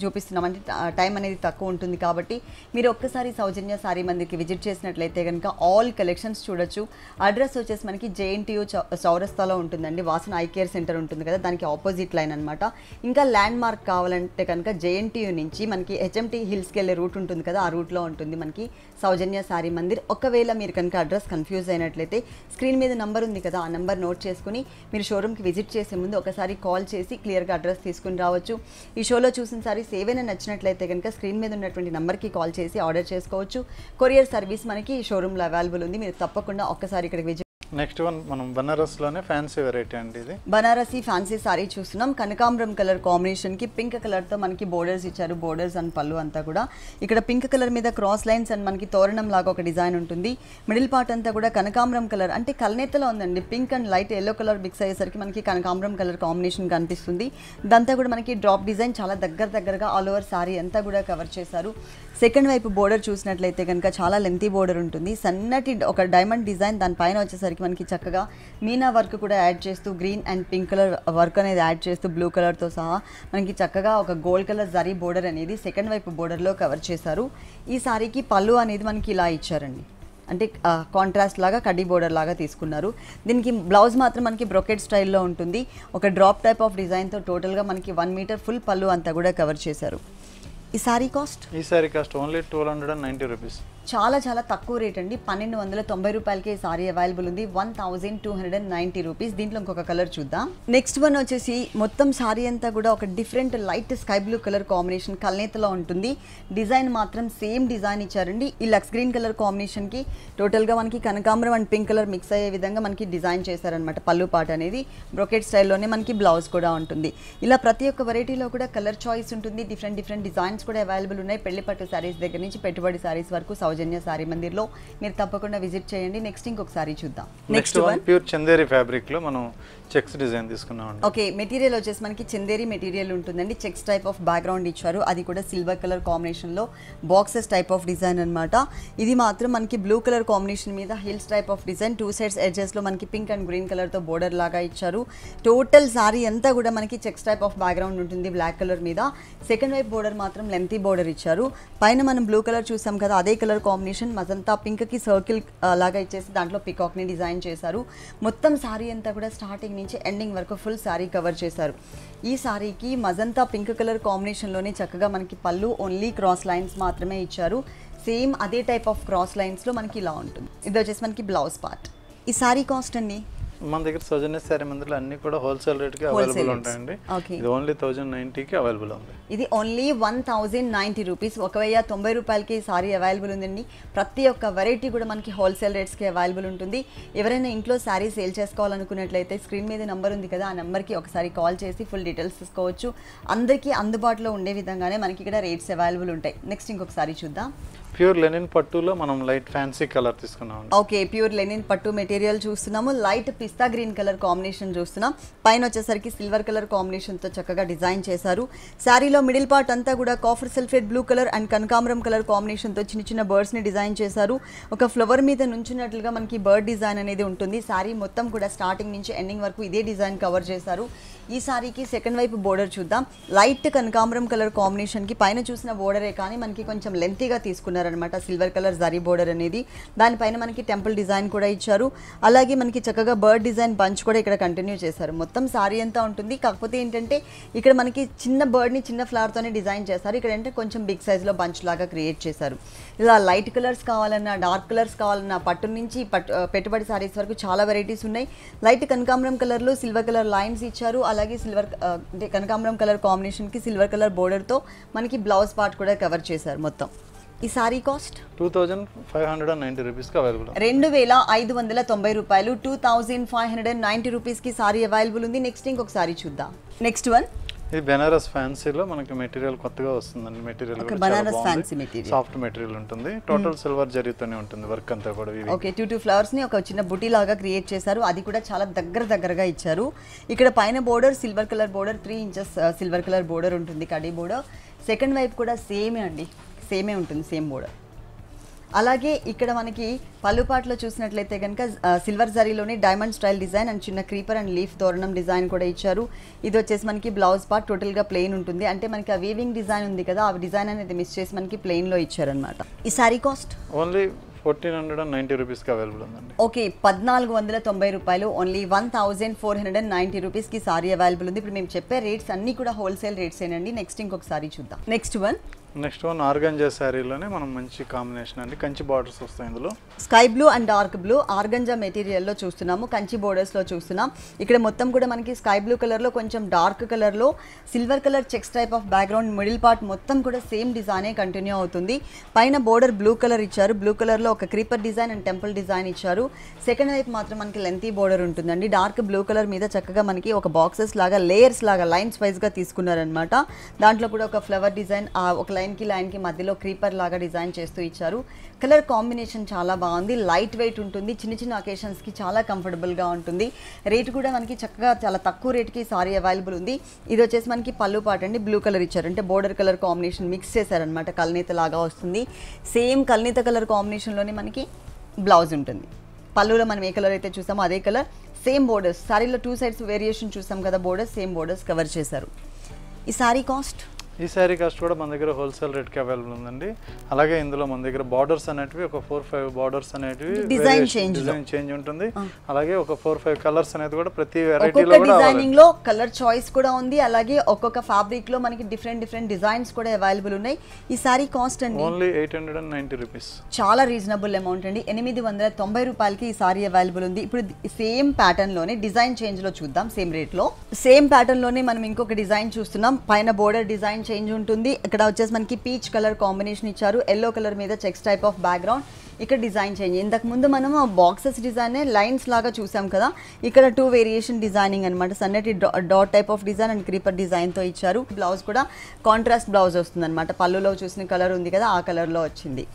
చూపిస్తున్నాం. అంటే టైం అనేది తక్కువ ఉంటుంది కాబట్టి మీరు ఒక్కసారి సౌజన్య సారీ మందిర్కి విజిట్ చేసినట్లయితే కనుక ఆల్ కలెక్షన్స్ చూడొచ్చు. అడ్రస్ వచ్చేసి మనకి JNTU చౌరస్తాలో ఉంటుందండి. వాసన ఐ కేర్ సెంటర్ ఉంటుంది కదా, దానికి ఆపోజిట్ లైన్ అనమాట. ఇంకా ల్యాండ్ మార్క్ కావాలంటే కనుక JNTU నుంచి మనకి HMT హిల్స్కి వెళ్ళే రూట్ ఉంటుంది కదా, ఆ రూట్లో ఉంటుంది మనకి సౌజన్య సారీ మందిర్. ఒకవేళ మీరు కనుక అడ్రస్ కన్ఫ్యూజ్ అయినట్లయితే స్క్రీన్ మీద నంబర్ ఉంది కదా, ఆ నంబర్ నోట్ చేసుకుని మీరు షోరూమ్కి విజిట్ చేసే ముందు ఒకసారి కాల్ చేసి క్లియర్గా అడ్రస్ తీసుకుని రావచ్చు. ఈ షోలో చూసిన సారీస్ ఏవైనా నచ్చినట్లయితే కనుక స్క్రీన్ మీద ఉన్నటువంటి నెంబర్కి కాల్ చేసి ఆర్డర్ చేసుకోవచ్చు. కొరియర్ సర్వీస్ మనకి ఈ షోరూమ్లో అవైలబుల్ ఉంది. మీరు తప్పకుండా ఒక్కసారి ఇక్కడికి విజిట్. నెక్స్ట్ వన్ మనం బనారస్లోనే ఫ్యాన్సీ వెరైటీ అండి. ఇది బనారసీ ఫ్యాన్సీ సారీ చూస్తున్నాం. కనకాంబరం కలర్ కాంబినేషన్కి పింక్ కలర్తో మనకి బోర్డర్స్ ఇచ్చారు. బోర్డర్స్ అండ్ పళ్ళు అంతా కూడా ఇక్కడ పింక్ కలర్ మీద క్రాస్ లైన్స్ అండ్ మనకి తోరణం లాగా ఒక డిజైన్ ఉంటుంది. మిడిల్ పార్ట్ అంతా కూడా కనకాంబరం కలర్ అంటే కల్నేతలో ఉందండి. Pink and light yellow colour mix అయ్యేసరికి మనకి కనకాంబరం కలర్ కాంబినేషన్ కనిపిస్తుంది. ఇదంతా కూడా మనకి డ్రాప్ డిజైన్ చాలా దగ్గరగా ఆల్ ఓవర్ సారీ అంతా కూడా కవర్ చేశారు. సెకండ్ వైపు బోర్డర్ చూసినట్లయితే కనుక చాలా లెంతీ బోర్డర్ ఉంటుంది. సన్నటి ఒక డైమండ్ డిజైన్, దానిపైన వచ్చేసరికి మనకి చక్కగా మీనా వర్క్ కూడా యాడ్ చేస్తూ green and pink colour work అనేది యాడ్ చేస్తూ బ్లూ కలర్తో సహా మనకి చక్కగా ఒక గోల్డ్ కలర్ జరీ బోర్డర్ అనేది సెకండ్ వైపు బోర్డర్లో కవర్ చేశారు. ఈ సారీకి పళ్ళు అనేది మనకి ఇలా ఇచ్చారండి. అంటే కాంట్రాస్ట్ లాగా కడ్డీ బోర్డర్ లాగా తీసుకున్నారు. దీనికి బ్లౌజ్ మాత్రం మనకి బ్రొకెట్ స్టైల్లో ఉంటుంది. ఒక డ్రాప్ టైప్ ఆఫ్ డిజైన్తో టోటల్గా మనకి 1 మీటర్ ఫుల్ పళ్ళు అంతా కూడా కవర్ చేశారు. ఈ సారీ కాస్ట్? ఈ సారీ కాస్ట్ ఓన్లీ 1290 రూపీస్. చాలా చాలా తక్కువ రేట్ అండి. 1290 రూపాయలకే సారీ అవైలబుల్ ఉంది. 1290 రూపీస్. దీంట్లో ఇంకొక కలర్ చూద్దాం. నెక్స్ట్ వన్ వచ్చేసి మొత్తం సారీ అంతా కూడా ఒక different light sky blue colour combination కల్నేతలో ఉంటుంది. డిజైన్ మాత్రం సేమ్ డిజైన్ ఇచ్చారండి. ఈ లక్స్ గ్రీన్ కలర్ కాంబినేషన్కి టోటల్గా మనకి కనకాంబరం అండ్ పింక్ కలర్ మిక్స్ అయ్యే విధంగా మనకి డిజైన్ చేశారనమాట. పళ్ళు పాట అనేది బ్రొకెట్ స్టైల్లోనే మనకి బ్లౌజ్ కూడా ఉంటుంది. ఇలా ప్రతి ఒక్క వెరైటీలో కూడా కలర్ చాయిస్ ఉంటుంది. డిఫరెంట్ డిజైన్స్ కూడా అవైలబుల్ ఉన్నాయి. పెళ్లి పట్టు సారీస్ దగ్గర నుంచి పెట్టుబడి సారీస్ వరకు సౌజన్య సారీ మందిర్లో మీరు తప్పకుండా విజిట్ చేయండి. నెక్స్ట్ ఇంకొక సారీ చూద్దాం. Next one pure Chanderi fabric లో మనం చెక్స్ డిజైన్ తీసుకున్నాం. ఓకే, మెటీరియల్ వచ్చేసి మనకి చందేరి మెటీరియల్ ఉంటుందండి. చెక్స్ టైప్ ఆఫ్ బ్యాక్గ్రౌండ్ ఇచ్చారు. అది కూడా సిల్వర్ కలర్ కాంబినేషన్ లో బాక్సెస్ టైప్ ఆఫ్ డిజైన్ అనమాట. ఇది మాత్రం మనకి బ్లూ కలర్ కాంబినేషన్ మీద hills type of design. 2 sides edges లో మనకి పింక్ అండ్ గ్రీన్ కలర్ తో బోర్డర్ లాగా ఇచ్చారు. టోటల్ సారీ అంతా కూడా మనకి చెక్స్ టైప్ ఆఫ్ బ్యాక్గ్రౌండ్ ఉంటుంది బ్లాక్ కలర్ మీద. సెకండ్ వైపు బోర్డర్ మాత్రం లెంతీ బోర్డర్ ఇచ్చారు. పైన మనం బ్లూ కలర్ చూసాం కదా, అదే కలర్ కాంబినేషన్ మజంతా పింక్ కి సర్కిల్ లాగా ఇచ్చేసి దాంట్లో పికాక్ ని డిజైన్ చేశారు. మొత్తం సారీ అంతా కూడా స్టార్టింగ్ నుంచి ఎండింగ్ వరకు ఫుల్ సారీ కవర్ చేశారు. ఈ సారీకి మజంతా పింక్ కలర్ కాంబినేషన్ లోనే చక్కగా మనకి పళ్ళు ఓన్లీ క్రాస్ లైన్స్ మాత్రమే ఇచ్చారు. సేమ్ అదే టైప్ ఆఫ్ క్రాస్ లైన్స్ లో మనకి ఇలా ఉంటుంది. ఇది వచ్చేసి మనకి బ్లౌజ్ పార్ట్. ఈ సారీ కాస్ట్ అండి మన దగ్గర సౌజన్య సారీ మందిర్లో అన్ని కూడా హోల్సేల్ రేట్ కి అవైలబుల్ ఉంటాయండి. ఇది ఓన్లీ 1090 కి అవైలబుల్ ఉంది. ఇది ఓన్లీ 1090 రూపీస్. 1090 రూపాయలకి సారీ అవైలబుల్ ఉందండి. ప్రతి ఒక్క వెరైటీ కూడా మనకి హోల్సేల్ రేట్స్కి అవైలబుల్ ఉంటుంది. ఎవరైనా ఇంట్లో సారీ సేల్ చేసుకోవాలనుకున్నట్లయితే స్క్రీన్ మీద నెంబర్ ఉంది కదా, ఆ నెంబర్కి ఒకసారి కాల్ చేసి ఫుల్ డీటెయిల్స్ తీసుకోవచ్చు. అందరికీ అందుబాటులో ఉండే విధంగానే మనకి ఇక్కడ రేట్స్ అవైలబుల్ ఉంటాయి. నెక్స్ట్ ఇంకొక సారీ చూద్దాం. ప్యూర్ లెనిన్ పట్టులో మనం లైట్ ఫ్యాన్సీ కలర్ తీసుకున్నాం. ఓకే, ప్యూర్ లెనిన్ పట్టు మెటీరియల్ చూస్తున్నాము. లైట్ పిస్తా గ్రీన్ కలర్ కాంబినేషన్ చూస్తున్నాం. పైన వచ్చేసరికి సిల్వర్ కలర్ కాంబినేషన్తో చక్కగా డిజైన్ చేశారు. శారీలో మిడిల్ పార్ట్ అంతా కూడా copper sulphate blue colour and కనకాంబరం కలర్ కాంబినేషన్తో చిన్న బర్డ్స్ని డిజైన్ చేశారు. ఒక ఫ్లవర్ మీద నుంచున్నట్లుగా మనకి బర్డ్ డిజైన్ అనేది ఉంటుంది. శారీ మొత్తం కూడా స్టార్టింగ్ నుంచి ఎండింగ్ వరకు ఇదే డిజైన్ కవర్ చేశారు. ఈ సారీకి సెకండ్ వైపు బోర్డర్ చూద్దాం. లైట్ కనకాంబరం కలర్ కాంబినేషన్కి పైన చూసిన బోర్డరే కానీ మనకి కొంచెం లెంతీగా తీసుకున్నారనమాట. సిల్వర్ కలర్ జరీ బోర్డర్ అనేది, దానిపైన మనకి టెంపుల్ డిజైన్ కూడా ఇచ్చారు. అలాగే మనకి చక్కగా బర్డ్ డిజైన్ బంచ్ కూడా ఇక్కడ కంటిన్యూ చేశారు. మొత్తం సారీ అంతా ఉంటుంది. కాకపోతే ఏంటంటే ఇక్కడ మనకి చిన్న బర్డ్ని చిన్న ఫ్లవర్తోనే డిజైన్ చేస్తారు. ఇక్కడ అంటే కొంచెం బిగ్ సైజ్లో బంచ్ లాగా క్రియేట్ చేశారు. ఇలా లైట్ కలర్స్ కావాలన్నా, డార్క్ కలర్స్ కావాలన్నా, పట్టు నుంచి పెట్టుబడి సారీస్ వరకు చాలా వెరైటీస్ ఉన్నాయి. లైట్ కనకాంబరం కలర్లో సిల్వర్ కలర్ లైన్స్ ఇచ్చారు. అలాగే సిల్వర్ అంటే కనకాంబరం కలర్ కాంబినేషన్కి సిల్వర్ కలర్ బోర్డర్తో మనకి బ్లౌజ్ పార్ట్ కూడా కవర్ చేశారు మొత్తం. ఈ సారీ కాస్ట్ 2590 రూపీస్కి అవైలబుల్. 2590 రూపాయలు, 2590 రూపీస్కి సారీ అవైలబుల్ ఉంది. నెక్స్ట్ ఇంకొక సారీ చూద్దాం. నెక్స్ట్ వన్ ఇది బెనారస్ ఫ్యాన్సీలో మనకి మెటీరియల్ కొత్తగా వస్తుందండి. Material Banaras fancy material, soft material ఉంటుంది. టోటల్ సిల్వర్ జరీతోనే ఉంటుంది వర్క్ అంతా కూడా. ఓకే, 2 ఫ్లవర్స్ ని ఒక చిన్న బుటీ లాగా క్రియేట్ చేశారు. అది కూడా చాలా దగ్గరగా ఇచ్చారు. ఇక్కడ పైన border silver colour border, 3 inches silver colour border ఉంటుంది, కడీ బోర్డర్. సెకండ్ వైపు కూడా సేమే అండి, సేమే ఉంటుంది, సేమ్ బోర్డర్. అలాగే ఇక్కడ మనకి పళ్ళుపాట్లో చూసినట్లయితే కనుక సిల్వర్ జరీలోనే డైమండ్ స్టైల్ డిజైన్ అండ్ చిన్న క్రీపర్ అండ్ లీఫ్ తోరణం డిజైన్ కూడా ఇచ్చారు. ఇది వచ్చేసి మనకి బ్లౌజ్ పార్ట్ టోటల్గా ప్లెయిన్ ఉంటుంది. అంటే మనకి ఆ వీవింగ్ డిజైన్ ఉంది కదా, ఆ డిజైన్ అనేది మిస్ చేసి మనకి ప్లెయిన్లో ఇచ్చారనమాట. ఈ సారీ కాస్ట్ ఓన్లీ 1490 రూపీస్కి అవైలబుల్ ఉందండి. ఓకే, 1490 రూపాయలు, ఓన్లీ 1490 రూపీస్కి సారీ అవైలబుల్ ఉంది. ఇప్పుడు మేము చెప్పే రేట్స్ అన్నీ కూడా హోల్సేల్ రేట్స్ ఏనండి. నెక్స్ట్ ఇంకొక సారీ చూద్దాం. నెక్స్ట్ వన్ ఆర్గంజా శారీలోనే మనం మంచి కాంబినేషన్ అండి. కంచి బార్డర్స్ వస్తాయి ఇందులో. Sky blue and dark blue organza మెటీరియల్లో చూస్తున్నాము, కంచి బోర్డర్స్లో చూస్తున్నాం. ఇక్కడ మొత్తం కూడా మనకి స్కై బ్లూ కలర్లో కొంచెం డార్క్ కలర్లో silver colour checks type of background, middle part మొత్తం కూడా సేమ్ డిజైనే కంటిన్యూ అవుతుంది. పైన బోర్డర్ బ్లూ కలర్ ఇచ్చారు. బ్లూ కలర్లో ఒక creeper design and temple design ఇచ్చారు. సెకండ్ వైపు మాత్రం మనకి లెంతీ బోర్డర్ ఉంటుందండి. డార్క్ బ్లూ కలర్ మీద చక్కగా మనకి ఒక బాక్సెస్ లాగా లేయర్స్ లాగా లైన్స్ వైజ్గా తీసుకున్నారనమాట. దాంట్లో కూడా ఒక ఫ్లవర్ డిజైన్, ఒక లైన్కి మధ్యలో క్రీపర్ లాగా డిజైన్ చేస్తూ ఇచ్చారు. కలర్ కాంబినేషన్ చాలా బాగుంది, లైట్ వెయిట్ ఉంటుంది, చిన్న అకేషన్స్కి చాలా కంఫర్టబుల్గా ఉంటుంది. రేట్ కూడా మనకి చక్కగా చాలా తక్కువ రేట్కి సారీ అవైలబుల్ ఉంది. ఇది వచ్చేసి మనకి పళ్ళు పాట అండి, బ్లూ కలర్ ఇచ్చారు. అంటే బోర్డర్ కలర్ కాంబినేషన్ మిక్స్ చేశారనమాట, కల్నేత లాగా వస్తుంది. సేమ్ కల్నేత కలర్ కాంబినేషన్లోనే మనకి బ్లౌజ్ ఉంటుంది. పళ్ళులో మనం ఏ కలర్ అయితే చూసామో అదే కలర్, సేమ్ బోర్డర్స్. సారీలో 2 సైడ్స్ వేరియేషన్ చూసాం కదా, బోర్డర్స్ సేమ్ బోర్డర్స్ కవర్ చేశారు. ఈ సారీ కాస్ట్ ఈ శారీ కాస్ట్ కూడా మన దగ్గర హోల్సేల్ రేట్కి అవైలబుల్ ఉందండి. అలాగే ఇందులో మన దగ్గర బార్డర్స్ అనేటివి ఒక 4-5 బార్డర్స్ అనేటివి డిజైన్ చేంజ్ ఉంటుంది. అలాగే ఒక 4-5 కలర్స్ అనేది కూడా ప్రతి వెరైటీలో కూడా డిజైనింగ్ లో కలర్ చాయిస్ కూడా ఉంది. అలాగే ఒక్కొక్క ఫ్యాబ్రిక్ లో మనకి డిఫరెంట్ డిజైన్స్ కూడా అవైలబుల్ ఉన్నాయి. ఈ సారీ కాస్ట్ అండి ఓన్లీ 890 రూపీస్, చాలా రీజనబుల్ అమౌంట్ అండి. 890 రూపాయలకి ఈ సారీ అవైలబుల్ ఉంది. ఇప్పుడు సేమ్ ప్యాటర్న్ లోనే డిజైన్ చేంజ్ లో చూద్దాం. సేమ్ రేట్ లో సేమ్ ప్యాటర్న్ లోనే మనం ఇంకొక డిజైన్ చూస్తున్నాం. పైన బోర్డర్ డిజైన్ చేంజ్ ఉంటుంది. ఇక్కడ వచ్చేసి మనకి పీచ్ కలర్ కాంబినేషన్ ఇచ్చారు. ఎల్లో కలర్ మీద చెక్స్ టైప్ ఆఫ్ బ్యాక్గ్రౌండ్. ఇక్కడ డిజైన్ చేంజ్, ఇంతకు ముందు మనం బాక్సెస్ డిజైన్ లైన్స్ లాగా చూసాం కదా, ఇక్కడ 2 వేరియేషన్ డిజైనింగ్ అనమాట. సన్నటి dot type of design and creeper design తో ఇచ్చారు. బ్లౌజ్ కూడా కాంట్రాస్ట్ బ్లౌజ్ వస్తుంది అనమాట. పళ్ళులో చూసిన కలర్ ఉంది కదా, ఆ కలర్ లో వచ్చింది.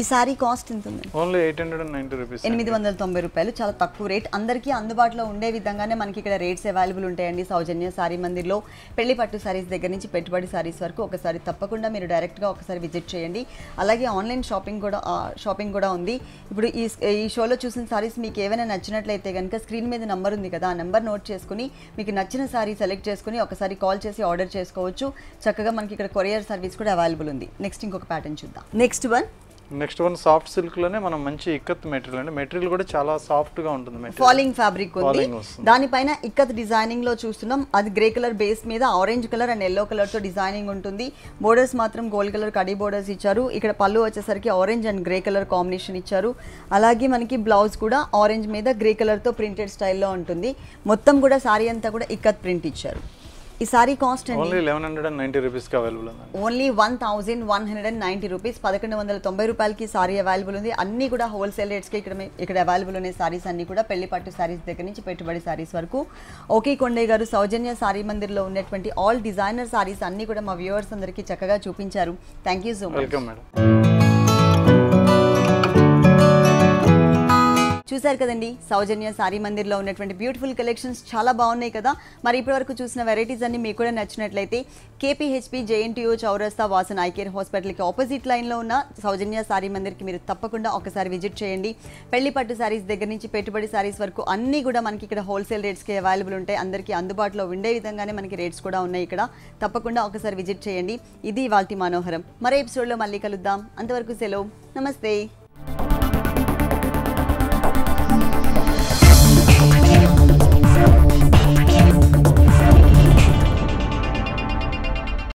ఈ సారీ కాస్ట్ ఎంత ఉంది? ఓన్లీ 890 రూపీస్, 890 రూపాయలు, చాలా తక్కువ రేట్. అందరికీ అందుబాటులో ఉండే విధంగానే మనకి ఇక్కడ రేట్స్ అవైలబుల్ ఉంటాయండి. సౌజన్య సారీ మందిర్లో పెళ్లి పట్టు సారీస్ దగ్గర నుంచి పెట్టుబడి సారీస్ వరకు ఒకసారి తప్పకుండా మీరు డైరెక్ట్గా ఒకసారి విజిట్ చేయండి. అలాగే ఆన్లైన్ షాపింగ్ కూడా ఉంది. ఇప్పుడు ఈ షోలో చూసిన సారీస్ మీకు ఏమైనా నచ్చినట్లయితే కనుక స్క్రీన్ మీద నెంబర్ ఉంది కదా, ఆ నెంబర్ నోట్ చేసుకుని మీకు నచ్చిన సారీ సెలెక్ట్ చేసుకుని ఒకసారి కాల్ చేసి ఆర్డర్ చేసుకోవచ్చు. చక్కగా మనకి ఇక్కడ కొరియర్ సర్వీస్ కూడా అవైలబుల్ ఉంది. నెక్స్ట్ ఇంకొక ప్యాటర్న్ చూద్దాం. నెక్స్ట్ వన్ సాఫ్ట్ సిల్క్ లోనే మనం మంచి ఇక్కత్ మెటీరియల్ అండి. మెటీరియల్ కూడా చాలా సాఫ్ట్ గా ఉంటుంది. ఫాలింగ్ ఫ్యాబ్రిక్ ఉంది. దానిపైన ఇక్కత్ డిజైనింగ్ లో చూస్తున్నాం. అది గ్రే కలర్ బేస్ మీద orange colour and yellow colour తో డిజైనింగ్ ఉంటుంది. బోర్డర్స్ మాత్రం గోల్డ్ కలర్ కడీ బోర్డర్స్ ఇచ్చారు. ఇక్కడ పళ్ళు వచ్చేసరికి orange and grey colour combination ఇచ్చారు. అలాగే మనకి బ్లౌజ్ కూడా ఆరెంజ్ మీద గ్రే కలర్ తో ప్రింటెడ్ స్టైల్లో ఉంటుంది. మొత్తం కూడా సారీ అంతా కూడా ఇక్కత్ ప్రింట్ ఇచ్చారు. ఈ సారీ కాస్ట్ అండి ఓన్లీ 1190 రూపీస్ కి అవైలబుల్ ఉంది. ఓన్లీ 1190 రూపీస్, 1190 రూపాయలకి సారీ అవైలబుల్ ఉంది. అన్ని కూడా హోల్సేల్ రేట్స్కి ఇక్కడ అవైలబుల్ ఉన్నాయి. సారీస్ అన్ని కూడా పెళ్లి పట్టు సారీస్ దగ్గర నుంచి పెట్టుబడి సారీస్ వరకు. ఓకే కొండే గారు, సౌజన్య సారీ మందిర్లో ఉన్నటువంటి ఆల్ డిజైనర్ సారీస్ అన్ని కూడా మా వ్యూవర్స్ అందరికీ చక్కగా చూపించారు. Thank you so much. Welcome madam. చూసారు కదండి సౌజన్య సారీ మందిర్లో ఉన్నటువంటి బ్యూటిఫుల్ కలెక్షన్స్ చాలా బాగున్నాయి కదా. మరి ఇప్పటివరకు చూసిన వెరైటీస్ అన్ని మీకు కూడా నచ్చినట్లయితే KPHP JNTU చౌరస్తా వాసన్ ఐ కేర్ హాస్పిటల్కి ఆపోజిట్ లైన్లో ఉన్న సౌజన్య సారీ మందిర్కి మీరు తప్పకుండా ఒకసారి విజిట్ చేయండి. పెళ్లి పట్టు సారీస్ దగ్గర నుంచి పెట్టుబడి సారీస్ వరకు అన్నీ కూడా మనకి ఇక్కడ హోల్సేల్ రేట్స్కి అవైలబుల్ ఉంటాయి. అందరికీ అందుబాటులో ఉండే విధంగానే మనకి రేట్స్ కూడా ఉన్నాయి ఇక్కడ. తప్పకుండా ఒకసారి విజిట్ చేయండి. ఇది ఇవాల్టి మనోహరం. మరో ఎపిసోడ్లో మళ్ళీ కలుద్దాం. అంతవరకు సెలవు. నమస్తే.